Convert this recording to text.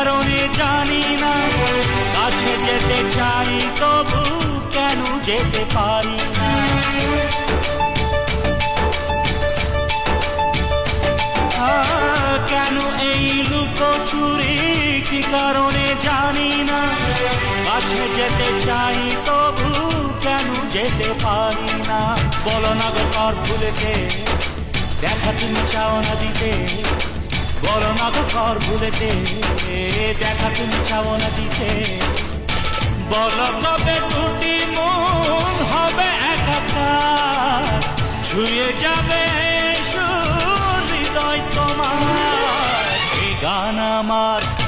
কারণে জানি না, কাছে যেতে চাই তবু কেন যেতে পারি না। কেন এই লুকোচুরি, কি কারণে জানি না, কাছে যেতে চাই তবু কেন যেতে পারি না। বলো না গো কর ভুলেতে, দেখা তুমি চাও না দিতে। বলো না গো কর ভুলেতে, দেখা তুমি চাও না দিতে। বলো কবে দুটি মন হবে একাকার, ছুঁয়ে যাবে